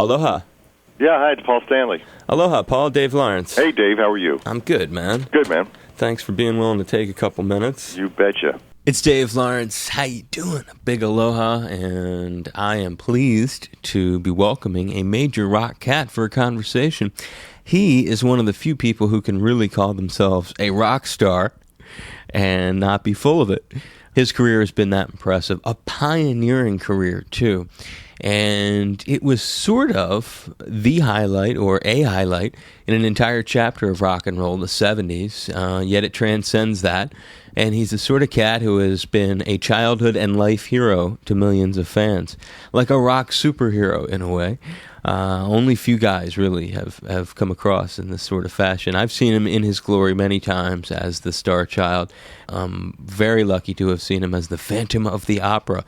Aloha. Yeah, hi, it's Paul Stanley. Aloha, Paul. Dave Lawrence. Hey, Dave, how are you? I'm good, man. Good, man. Thanks for being willing to take a couple minutes. You betcha. It's Dave Lawrence. How you doing? A big aloha, and I am pleased to be welcoming a major rock cat for a conversation. He is one of the few people who can really call themselves a rock star and not be full of it. His career has been that impressive. A pioneering career, too. And it was sort of the highlight, or a highlight, in an entire chapter of rock and roll in the 70s, yet it transcends that. And he's the sort of cat who has been a childhood and life hero to millions of fans. Like a rock superhero, in a way. Only few guys really have come across in this sort of fashion. I've seen him in his glory many times as the star child. Very lucky to have seen him as the Phantom of the Opera.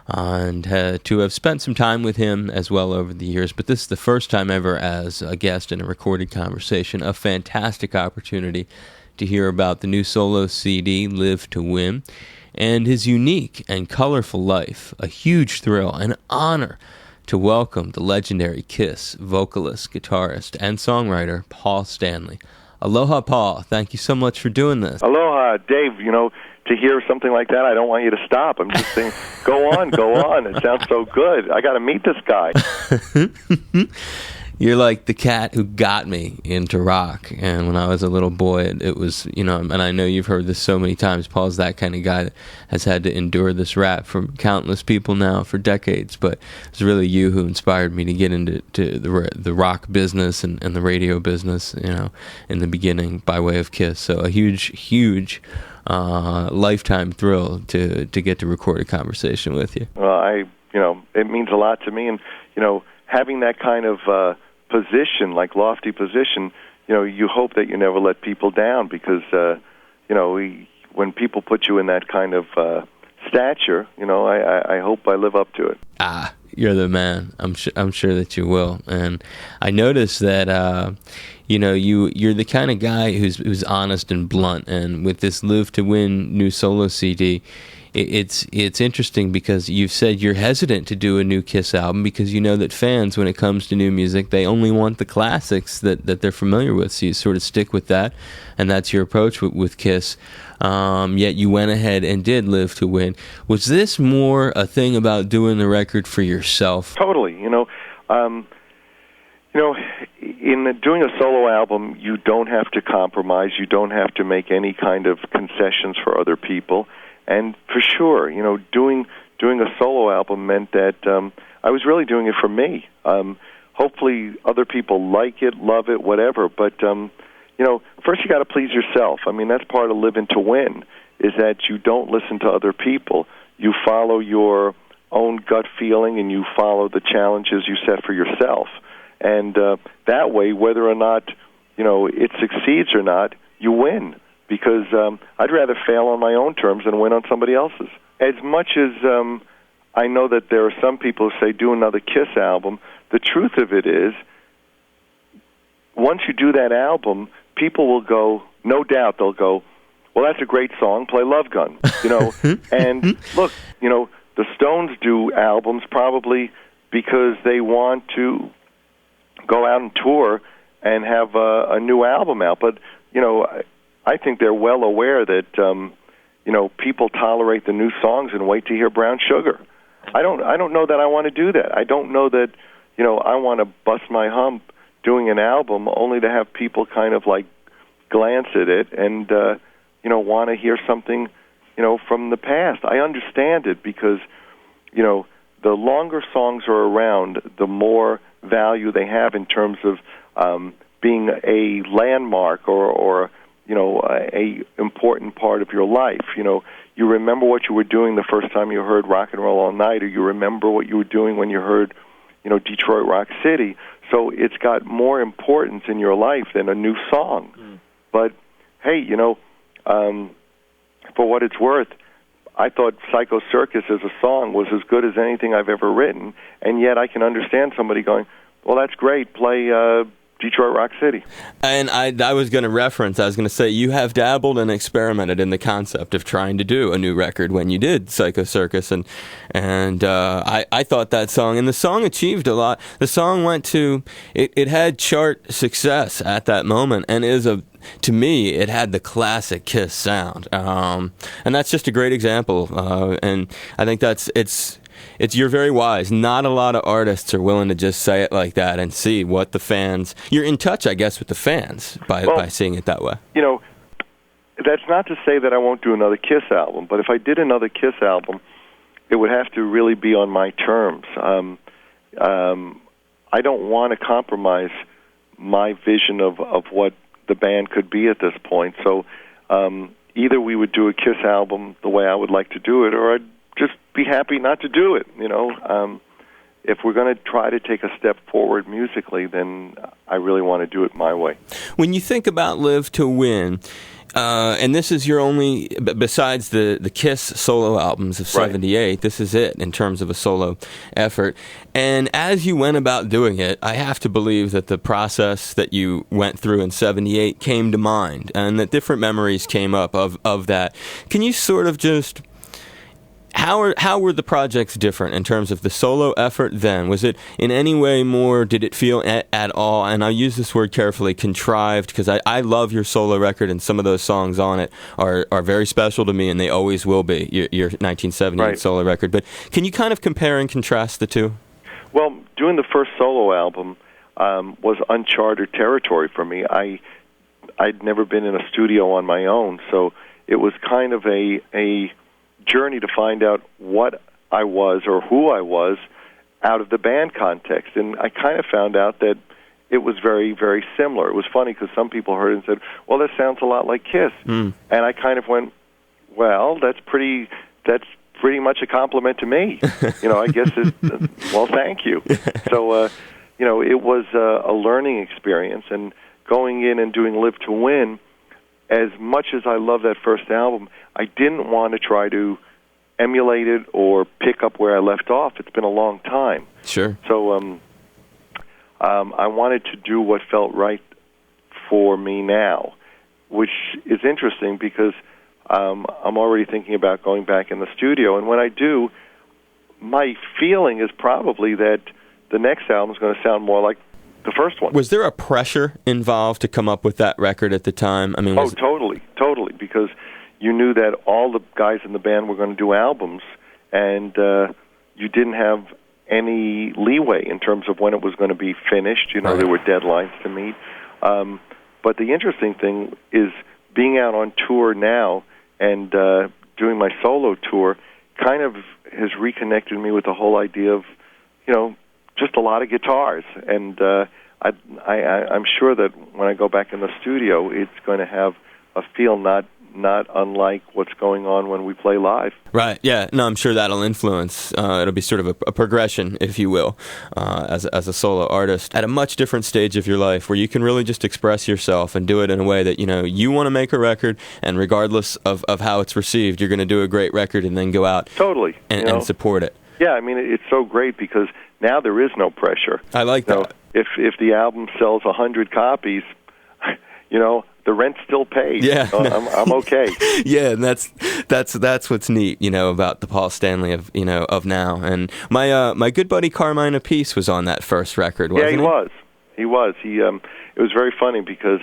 And to have spent some time with him as well over the years. But this is the first time ever as a guest in a recorded conversation. A fantastic opportunity to hear about the new solo CD, Live to Win, and his unique and colorful life. A huge thrill, an honor to welcome the legendary Kiss vocalist, guitarist, and songwriter, Paul Stanley. Aloha, Paul. Thank you so much for doing this. Aloha, Dave. You know, to hear something like that, I don't want you to stop. I'm just saying, go on, go on. It sounds so good. I got to meet this guy. You're like the cat who got me into rock. And when I was a little boy, it was, you know, and I know you've heard this so many times, Paul's that kind of guy that has had to endure this rap from countless people now for decades. But it's really you who inspired me to get into the rock business and the radio business, you know, in the beginning by way of Kiss. So a huge lifetime thrill to get to record a conversation with you. Well, it means a lot to me. And, you know, having that kind of position, like lofty position, you know, you hope that you never let people down because, you know, when people put you in that kind of stature, you know, I hope I live up to it. Ah, you're the man. I'm sure that you will. And I noticed that, you know, you're the kind of guy who's honest and blunt. And with this Live to Win new solo CD, it's interesting because you've said you're hesitant to do a new Kiss album because you know that fans, when it comes to new music, they only want the classics that they're familiar with. So you sort of stick with that, and that's your approach with Kiss. Yet you went ahead and did Live to Win. Was this more a thing about doing the record for yourself? Totally. You know, in doing a solo album, you don't have to compromise. You don't have to make any kind of concessions for other people. And for sure, you know, doing a solo album meant that I was really doing it for me. Hopefully other people like it, love it, whatever. But, you know, first you got to please yourself. I mean, that's part of living to win, is that you don't listen to other people. You follow your own gut feeling and you follow the challenges you set for yourself. And that way, whether or not, you know, it succeeds or not, you win. Because I'd rather fail on my own terms than win on somebody else's. As much as I know that there are some people who say, do another Kiss album, the truth of it is, once you do that album, people will go, no doubt they'll go, well, that's a great song, play Love Gun. You know, and look, you know, the Stones do albums probably because they want to go out and tour and have a new album out. But, you know, I think they're well aware that, you know, people tolerate the new songs and wait to hear Brown Sugar. I don't know that I want to do that. I don't know that, you know, I want to bust my hump doing an album only to have people kind of like glance at it and, you know, want to hear something, you know, from the past. I understand it because, you know, the longer songs are around, the more value they have in terms of being a landmark or you know, a important part of your life. You know, you remember what you were doing the first time you heard Rock and Roll All Night, or you remember what you were doing when you heard, you know, Detroit Rock City. So it's got more importance in your life than a new song. But, hey, you know, for what it's worth, I thought Psycho Circus as a song was as good as anything I've ever written, and yet I can understand somebody going, well, that's great, play Detroit Rock City. And I was going to say, you have dabbled and experimented in the concept of trying to do a new record when you did Psycho Circus, and I thought that song, and the song achieved a lot. The song went to, it had chart success at that moment, and to me, it had the classic Kiss sound, and that's just a great example, and I think you're very wise. Not a lot of artists are willing to just say it like that and see what the fans... You're in touch, I guess, with the fans by seeing it that way. You know, that's not to say that I won't do another Kiss album, but if I did another Kiss album, it would have to really be on my terms. I don't want to compromise my vision of what the band could be at this point. So either we would do a Kiss album the way I would like to do it, or I'd just be happy not to do it, you know. If we're going to try to take a step forward musically, then I really want to do it my way. When you think about Live to Win, and this is your only, besides the Kiss solo albums of 78, right, this is it in terms of a solo effort. And as you went about doing it, I have to believe that the process that you went through in 78 came to mind, and that different memories came up of that. Can you sort of just... How were the projects different in terms of the solo effort then? Was it in any way more, did it feel at all, and I use this word carefully, contrived, because I love your solo record, and some of those songs on it are very special to me, and they always will be, your 1978 solo record. But can you kind of compare and contrast the two? Well, doing the first solo album was uncharted territory for me. I'd never been in a studio on my own, so it was kind of a journey to find out what I was or who I was out of the band context. And I kind of found out that it was very, very similar. It was funny because some people heard it and said, well, that sounds a lot like Kiss. And I kind of went, well, that's pretty much a compliment to me. You know, I guess well, thank you. So, you know, it was a learning experience. And going in and doing Live to Win, as much as I love that first album, I didn't want to try to emulate it or pick up where I left off. It's been a long time. Sure. So I wanted to do what felt right for me now, which is interesting because I'm already thinking about going back in the studio. And when I do, my feeling is probably that the next album is going to sound more like the first one. Was there a pressure involved to come up with that record at the time? I mean, totally, because you knew that all the guys in the band were going to do albums, and you didn't have any leeway in terms of when it was going to be finished. You know, there were deadlines to meet. But the interesting thing is being out on tour now and doing my solo tour kind of has reconnected me with the whole idea of, you know, just a lot of guitars. And I'm sure that when I go back in the studio, it's going to have a feel not unlike what's going on when we play live. Right, yeah. No, I'm sure that'll influence. It'll be sort of a progression, if you will, as a solo artist at a much different stage of your life where you can really just express yourself and do it in a way that, you know, you want to make a record, and regardless of how it's received, you're going to do a great record and then go out and support it. Yeah, I mean, it's so great because now there is no pressure. I like that. If the album sells 100 copies, you know, the rent's still paid. Yeah, I'm okay. Yeah, and that's what's neat, you know, about the Paul Stanley of now. And my good buddy Carmine Appice was on that first record, wasn't he? Yeah, he was. It was very funny because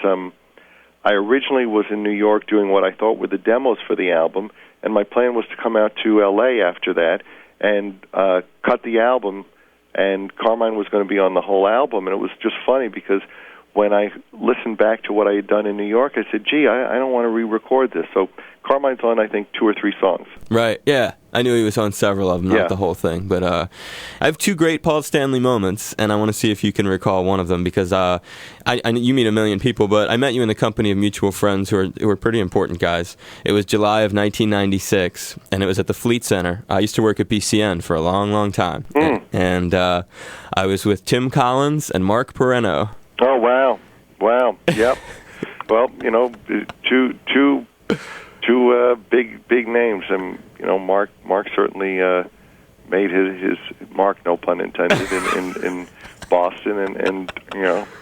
I originally was in New York doing what I thought were the demos for the album, and my plan was to come out to L.A. after that and cut the album, and Carmine was going to be on the whole album. And it was just funny because when I listened back to what I had done in New York, I said, gee, I don't want to re-record this. So Carmine's on, I think, 2 or 3 songs. Right, yeah. I knew he was on several of them, not the whole thing. But I have 2 great Paul Stanley moments, and I want to see if you can recall one of them, because you meet a million people, but I met you in the company of mutual friends who were pretty important guys. It was July of 1996, and it was at the Fleet Center. I used to work at BCN for a long, long time. And I was with Tim Collins and Mark Perreno. Oh, wow, yep. Well, you know, two big names, and you know, Mark certainly made his mark, no pun intended, in Boston, and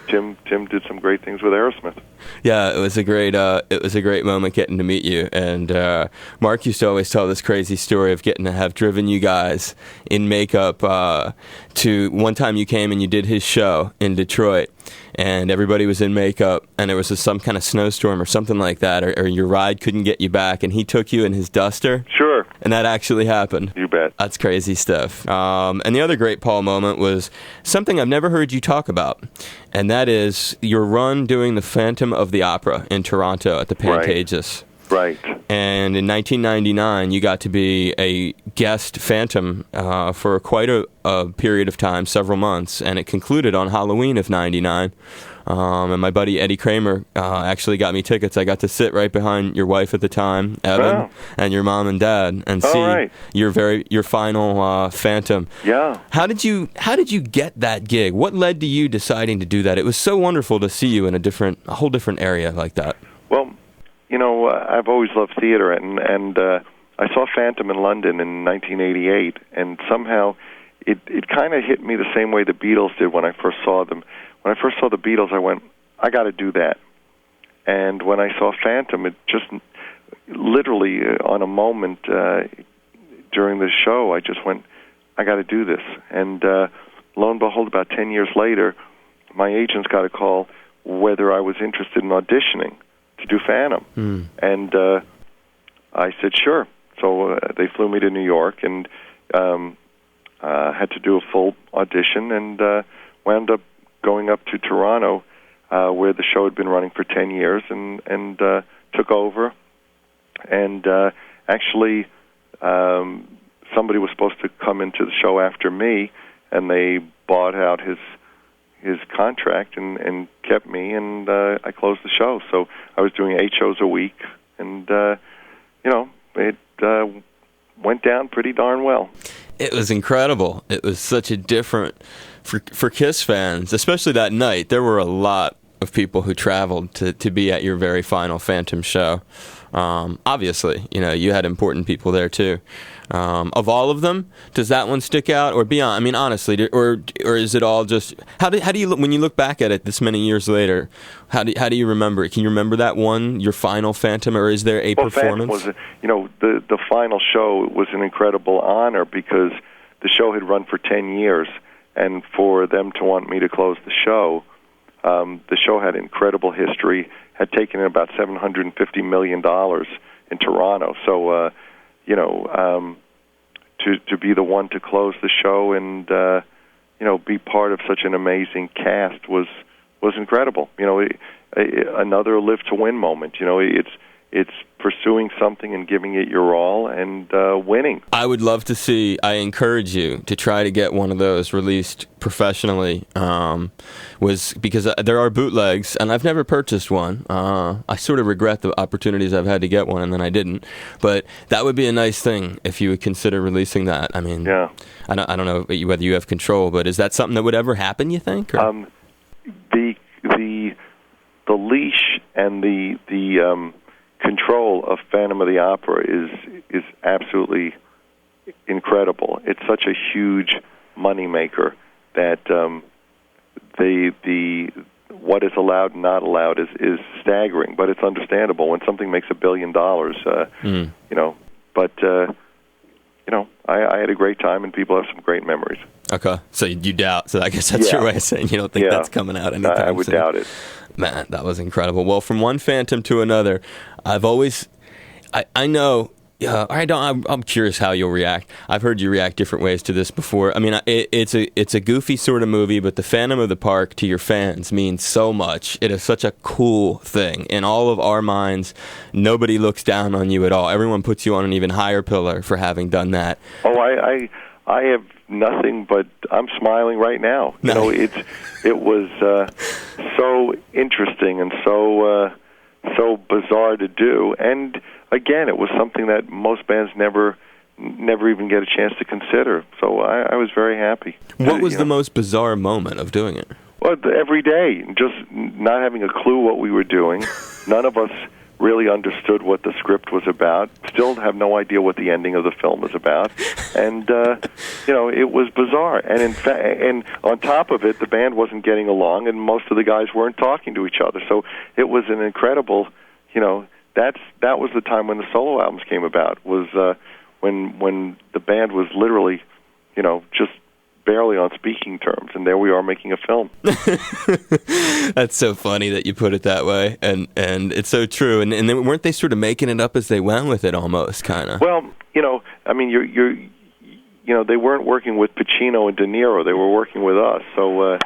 Tim did some great things with Aerosmith. Yeah, it was a great moment getting to meet you. And Mark used to always tell this crazy story of getting to have driven you guys in makeup to one time you came and you did his show in Detroit, and everybody was in makeup, and there was some kind of snowstorm or something like that, or your ride couldn't get you back, and he took you in his Duster. Sure. And that actually happened. You bet. That's crazy stuff. And the other great Paul moment was something I've never heard you talk about, and that is your run doing the Phantom of the Opera in Toronto at the Pantages. Right. And in 1999, you got to be a guest Phantom for quite a period of time, several months, and it concluded on Halloween of '99. And my buddy Eddie Kramer actually got me tickets. I got to sit right behind your wife at the time, Evan, and your mom and dad, and see your final Phantom. Yeah. How did you get that gig? What led to you deciding to do that? It was so wonderful to see you in a whole different area like that. Well, I've always loved theater, and I saw Phantom in London in 1988, and somehow it kind of hit me the same way the Beatles did when I first saw them. When I first saw the Beatles, I went, I got to do that. And when I saw Phantom, it just literally on a moment during the show, I just went, I got to do this. And lo and behold, about 10 years later, my agents got a call whether I was interested in auditioning to do Phantom. And I said, sure. So they flew me to New York and had to do a full audition, and wound up going up to Toronto, where the show had been running for 10 years, and took over. And actually, somebody was supposed to come into the show after me, and they bought out his contract and kept me, and I closed the show. So I was doing 8 shows a week, and it went down pretty darn well. It was incredible. It was such a different for Kiss fans, especially that night. There were a lot of people who traveled to be at your very final Phantom show. Obviously, you had important people there too. Of all of them, does that one stick out, or beyond? I mean, honestly, or is it all just how do you look when you look back at it this many years later? How do you remember it? Can you remember that one, your final Phantom, or is there a performance? Phantom was, the final show was an incredible honor because the show had run for 10 years, and for them to want me to close the show had incredible history. Had taken in about $750 million in Toronto. So, to be the one to close the show and, be part of such an amazing cast was incredible. Another live to win moment. It's pursuing something and giving it your all and winning. I would love to see. I encourage you to try to get one of those released professionally. Because there are bootlegs, and I've never purchased one. I sort of regret the opportunities I've had to get one, and then I didn't. But that would be a nice thing if you would consider releasing that. I mean, yeah. I don't know whether you have control, but is that something that would ever happen, you think? Or? The leash and the control of Phantom of the Opera is absolutely incredible. It's such a huge moneymaker that the what is allowed and not allowed is staggering, but it's understandable when something makes $1 billion. I had a great time, and people have some great memories. Okay, so you doubt. So I guess that's your way of saying you don't think that's coming out anytime soon. I would doubt it. Man, that was incredible. Well, from one Phantom to another, I've always, I know, I'm curious how you'll react. I've heard you react different ways to this before. I mean, it's a goofy sort of movie, but the Phantom of the Park to your fans means so much. It is such a cool thing. In all of our minds, nobody looks down on you at all. Everyone puts you on an even higher pillar for having done that. Oh, I have nothing but I'm smiling right now. Nice. It was so interesting and so bizarre to do, and again, it was something that most bands never even get a chance to consider. So I was very happy. What was the most bizarre moment of doing it? Well, every day, just not having a clue what we were doing. None of us really understood what the script was about. Still have no idea what the ending of the film was about, and it was bizarre. And and on top of it, the band wasn't getting along, and most of the guys weren't talking to each other. So it was an incredible, that was the time when the solo albums came about. Was when the band was literally, just barely on speaking terms, and there we are making a film. That's so funny that you put it that way, and it's so true. And then weren't they sort of making it up as they went with it, almost, kind of? Well, I mean, they weren't working with Pacino and De Niro; they were working with us. So,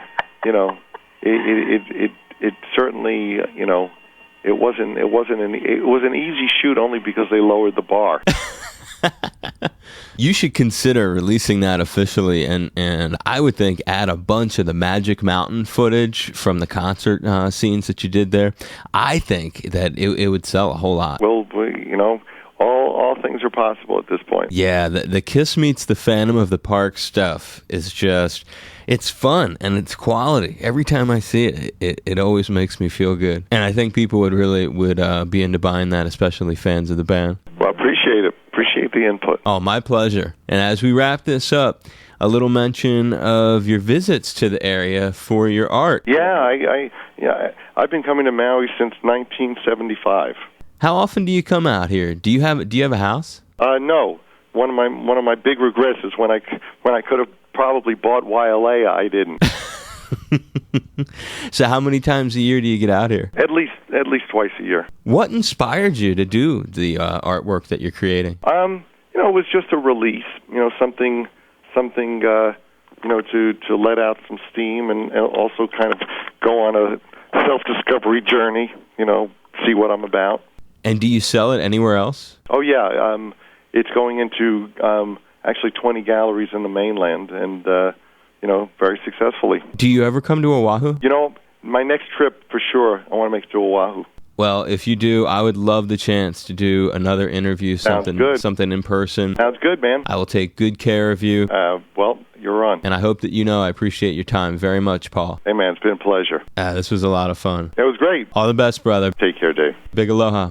it certainly, it was an easy shoot only because they lowered the bar. You should consider releasing that officially, and I would think add a bunch of the Magic Mountain footage from the concert scenes that you did there. I think that it would sell a whole lot. Well, all things are possible at this point. Yeah, the Kiss Meets the Phantom of the Park stuff is just, it's fun and it's quality. Every time I see it, it always makes me feel good. And I think people would be into buying that, especially fans of the band. Well, I appreciate it. Appreciate the input. Oh, my pleasure. And as we wrap this up, a little mention of your visits to the area for your art. Yeah, I've been coming to Maui since 1975. How often do you come out here? Do you have a house? No. One of my big regrets is when I could have probably bought Wailea, I didn't. So how many times a year do you get out here? At least twice a year. What inspired you to do the artwork that you're creating? It was just a release. Something. To let out some steam and also kind of go on a self-discovery journey. See what I'm about. And do you sell it anywhere else? Oh yeah, it's going into actually 20 galleries in the mainland, and very successfully. Do you ever come to Oahu? My next trip for sure, I want to make it to Oahu. Well, if you do, I would love the chance to do another interview, something in person. Sounds good, man. I will take good care of you. Well, you're on. And I hope that I appreciate your time very much, Paul. Hey, man, it's been a pleasure. This was a lot of fun. It was great. All the best, brother. Take care, Dave. Big aloha.